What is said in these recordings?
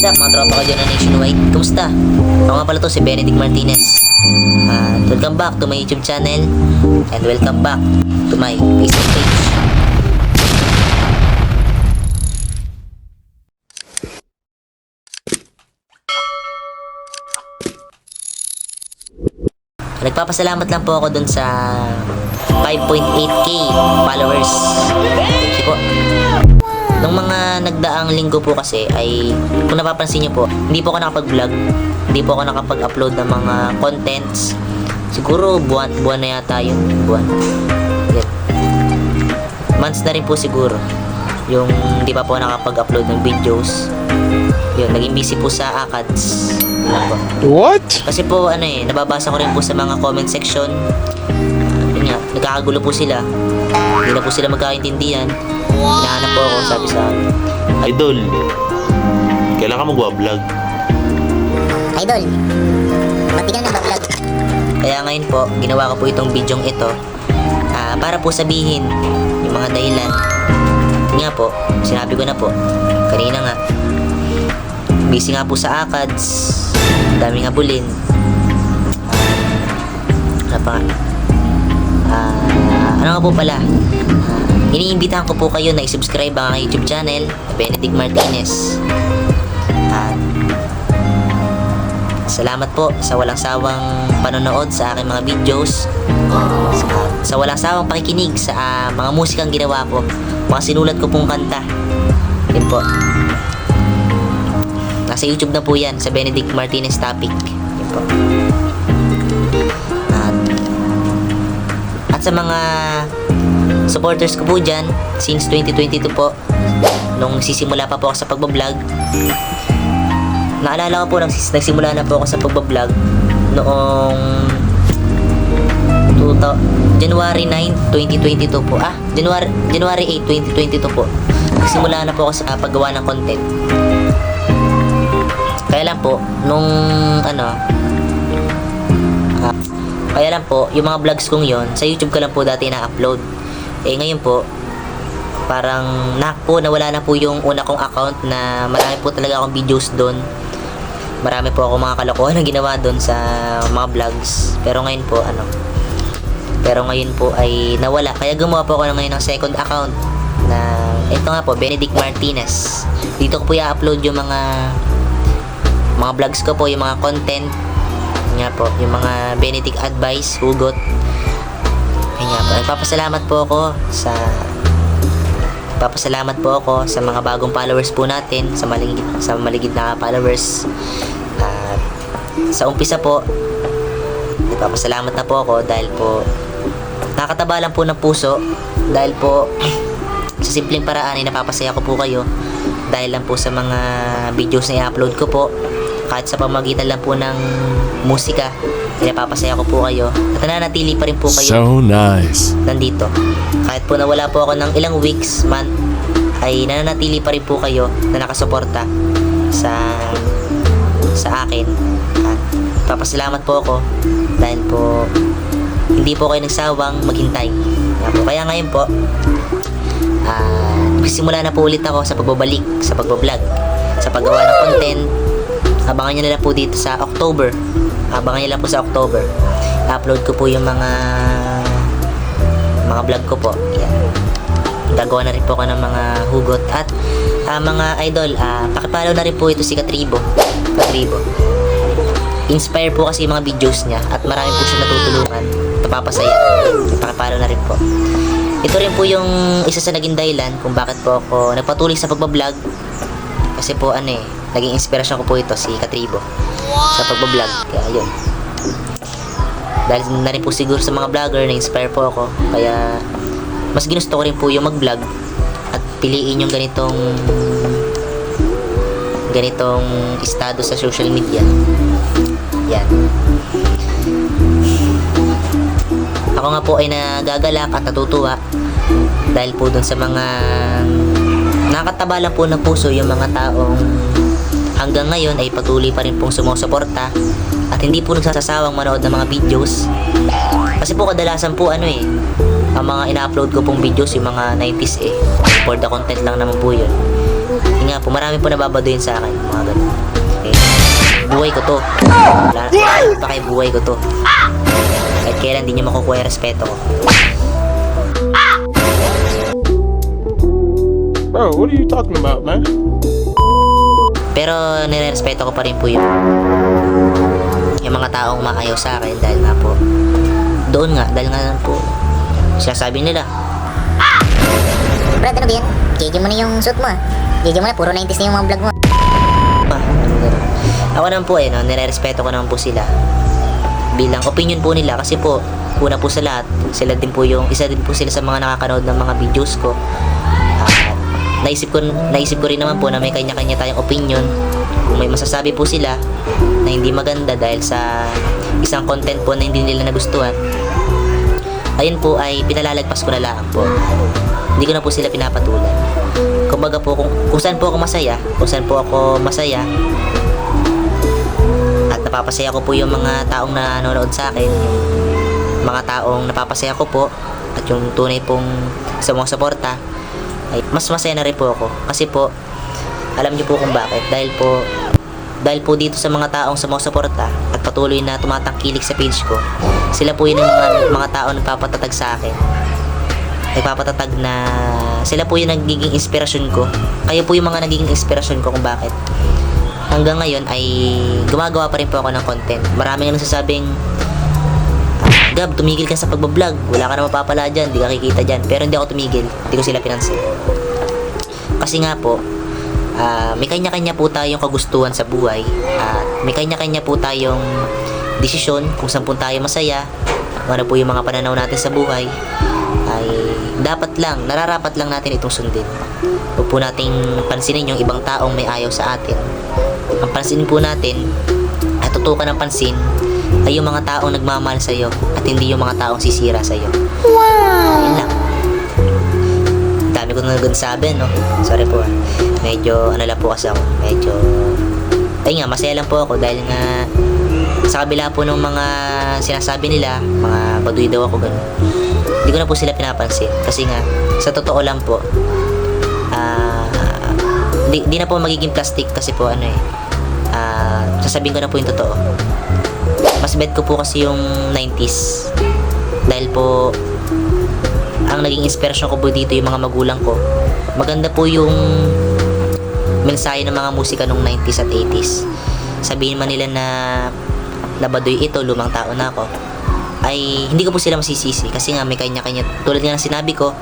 What's up mga tropa ko dyan na nationwide? Kumusta? Ako nga pala to si Benedict Martinez. Welcome back to my YouTube channel and welcome back to my Facebook page. Nagpapasalamat lang po ako dun sa 5.8k followers. Thank you po. Nung mga nagdaang linggo po kasi ay, kung napapansin nyo po, hindi po ako nakapag-vlog, hindi po ako nakapag-upload ng mga contents. Siguro buwan na yata yun, buwan. Yan. Months na rin po siguro yung hindi pa po nakapag-upload ng videos. Yun, naging busy po sa ACADS. Yun po. What? Kasi po nababasa ko rin po sa mga comment section. Yun nga, nagkakagulo po sila. Hindi na po sila magkaintindihan. Hinahanap po ako, sabi sa akin. Idol, kailan ka magwa-vlog? Idol, matigan na ba vlog? Kaya ngayon po, ginawa ko po itong bidyong ito para po sabihin yung mga dahilan. Yun nga po, sinabi ko na po kanina nga, busy nga po sa ACADS, daming habulin. Ano nga po pala, iniimbitahan ko po kayo na i-subscribe ang aking YouTube channel, Benedict Martinez. Salamat po sa walang sawang panonood sa aking mga videos, sa walang sawang pakikinig sa mga musikang ginawa ko, mga sinulat ko pong kanta. Yun po, nasa YouTube na po yan, sa Benedict Martinez topic. Yun po. At sa mga supporters ko po dyan, since 2022 po, nung nagsisimula pa po ako sa pagbablog, naalala ko po, nagsimula na po ako sa pagbablog noong January 9, 2022 po. January 8, 2022 po. Nagsimula na po ako sa paggawa ng content. Kaya lang po, kaya lang po, yung mga vlogs kong yon sa YouTube ko lang po dati na-upload. Ngayon po, parang nawala na po yung una kong account na marami po talaga akong videos doon. Marami po ako mga kalokohan na ginawa doon sa mga vlogs. Pero ngayon po ay nawala. Kaya gumawa po ako ngayon ng second account na ito nga po, Benedict Martinez. Dito ko po i-upload yung mga vlogs ko po, yung mga content nga po, yung mga Benedict advice, hugot. Kaya po, nagpapasalamat po ako sa mga bagong followers po natin, sa maligid na followers. Sa umpisa po, nagpapasalamat na po ako dahil po nakakataba lang po ng puso, dahil po sa simpleng paraan ay napapasaya ko po kayo dahil lang po sa mga videos na i-upload ko po, kahit sa pamamagitan lang po ng musika, napapasaya ko po kayo at nananatili pa rin po kayo So nice. nandito. Kahit po nawala po ako ng ilang weeks, month, ay nananatili pa rin po kayo na nakasuporta sa akin. At papasalamat po ako dahil po hindi po kayo nagsawang maghintay. Kaya ngayon po, simula na po ulit ako sa pagbabalik, sa pagbablog, sa paggawa ng content. Abangan nyo na lang po dito sa October. I-upload ko po yung mga vlog ko po. Yan. Gagawa na rin po ako ng mga hugot. At mga idol, pakipollow na rin po ito si Katribo. Inspire po kasi yung mga videos niya at marami po siya natutulungan. Napapasaya. Pakipollow na rin po. Ito rin po yung isa sa naging dahilan kung bakit po ako nagpatuloy sa pagbablog. Kasi po naging inspirasyon ko po ito si Katribo sa pagbablog. Kaya yun, dahil na rin po siguro sa mga vlogger, na-inspire po ako. Kaya mas ginusto ko rin po yung mag-vlog at piliin yung ganitong estado sa social media. Yan. Ako nga po ay nagagalak at natutuwa dahil po dun sa mga nakakataba lang po ng puso, yung mga taong hanggang ngayon ay patuloy pa rin pong sumusuporta at hindi po nagsasawang manood ng mga videos. Kasi po kadalasan po ang mga ina-upload ko pong videos yung mga 90s for the content lang naman po yun. Yun nga po, marami po nababaduyin sa akin, mga ganun. Okay. Buhay ko to. Wala pa kay buhay ko to. Kahit kailan di nyo makukuha yung respeto ko. Bro, what are you talking about, man? Pero nire-respeto ko pa rin po yung mga taong maayaw sa akin dahil nga po dahil nga po sinasabi nila. Brad, ano ba yan? JJ mo na yung suit mo ah. JJ mo na, puro 90s na yung mga vlog mo. Ako naman po nire-respeto ko naman po sila bilang opinion po nila kasi po una po sa lahat sila din po isa din po sila sa mga nakakanood ng mga videos ko. Naisip ko rin naman po na may kanya-kanya tayong opinion. Kung may masasabi po sila na hindi maganda dahil sa isang content po na hindi nila nagustuhan, ayun po ay pinalalagpas ko na lang po. Hindi ko na po sila pinapatulan. Kumbaga po kung saan po ako masaya at napapasaya ko po yung mga taong nanonood sa akin, yung mga taong napapasaya ko po at yung tunay pong sumusuporta, ay mas masaya na rin po ako kasi po alam niyo po kung bakit dahil po dito sa mga taong sumusuporta at patuloy na tumatangkilik sa page ko, sila po yun yung mga taong nagpapatatag sa akin, nagpapatatag na sila po yung nagiging inspirasyon ko. Kayo po yung mga nagiging inspirasyon ko kung bakit hanggang ngayon ay gumagawa pa rin po ako ng content. Maraming nagsasabing, Gab, tumigil ka sa pagbablog. Wala ka na mapapala dyan, di ka kikita dyan. Pero hindi ako tumigil. Hindi ko sila pinansin. Kasi nga po, may kanya-kanya po tayong kagustuhan sa buhay. At may kanya-kanya po tayong desisyon kung saan po tayo masaya. Kung ano po yung mga pananaw natin sa buhay. Ay nararapat lang natin itong sundin. Huwag po nating pansinin yung ibang taong may ayaw sa atin. Ang pansinin po natin, at tutukan ng pansin, ay yung mga taong nagmamahal sa'yo at hindi yung mga taong sisira sa'yo. Wow! Yun lang. Dami ko na nagsabi, no? Sorry po. Medyo, lang po kasi ako. Medyo, ayun nga, masaya lang po ako dahil nga sa kabila po ng mga sinasabi nila, mga baduy daw ako, gano'n. Hindi ko na po sila pinapansin. Kasi nga, sa totoo lang po, di na po magiging plastic kasi po, sasabihin ko na po yung totoo. Mas bet ko po kasi yung 90s dahil po ang naging inspirasyon ko po dito yung mga magulang ko. Maganda po yung mensahe ng mga musika nung 90s at 80s. Sabihin man nila na labadoy ito, lumang tao na ako, ay hindi ko po sila masisisi kasi nga may kanya-kanya, tulad nga ng sinabi ko,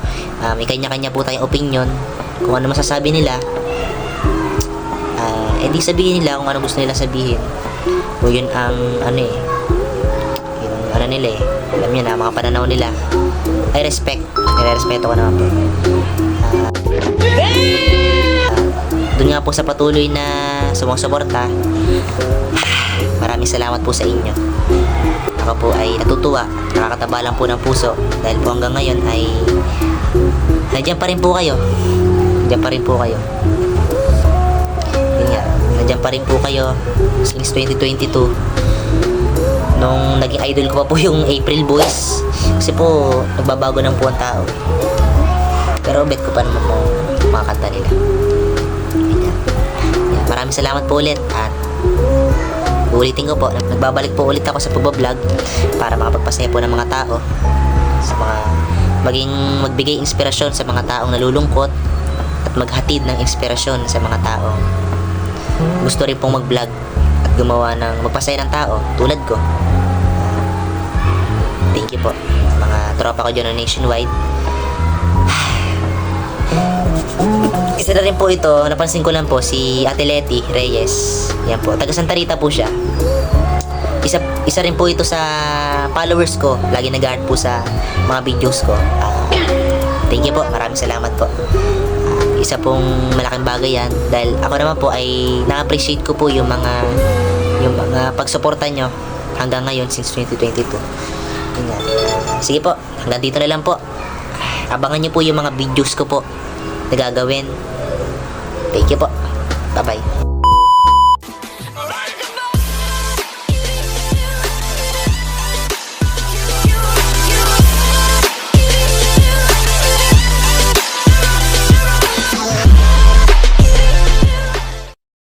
may kanya-kanya po tayong opinion. Kung ano masasabi nila, edi sabihin nila kung ano gusto nila sabihin. O yun ang yung nila alam niyo na, mga pananaw nila ay nire-respeto ko naman po. Doon nga po sa patuloy na sumusuporta, maraming salamat po sa inyo. Ako po ay natutuwa, nakakataba lang po ng puso dahil po hanggang ngayon ay nandiyan pa rin po kayo. Yun nga, nandiyan pa rin po kayo since 2022. Nung naging idol ko pa po yung April Boys kasi po nagbabago ng po ang tao, pero bet ko pa naman po mga kanta nila. Yan. Maraming salamat po ulit at ulitin ko po, nagbabalik po ulit ako sa pagbablog para makapagpasaya po ng mga tao, sa mga magbigay inspirasyon sa mga taong nalulungkot at maghatid ng inspirasyon sa mga tao gusto rin pong mag-vlog at gumawa ng magpasaya ng tao tulad ko. Thank you po mga tropa ko dyan nationwide. Isa na rin po ito, napansin ko lang po, si Ate Leti Reyes. Yan po, taga Santa Rita po siya. Isa rin po ito sa followers ko, lagi nag-art po sa mga videos ko. Thank you po, maraming salamat po. Isa pong malaking bagay yan dahil ako naman po ay na-appreciate ko po yung mga pagsuporta nyo hanggang ngayon since 2022. Yan. Sige po, hanggang dito na lang po. Abangan nyo po yung mga videos ko po na gagawin. Thank you po. Bye bye.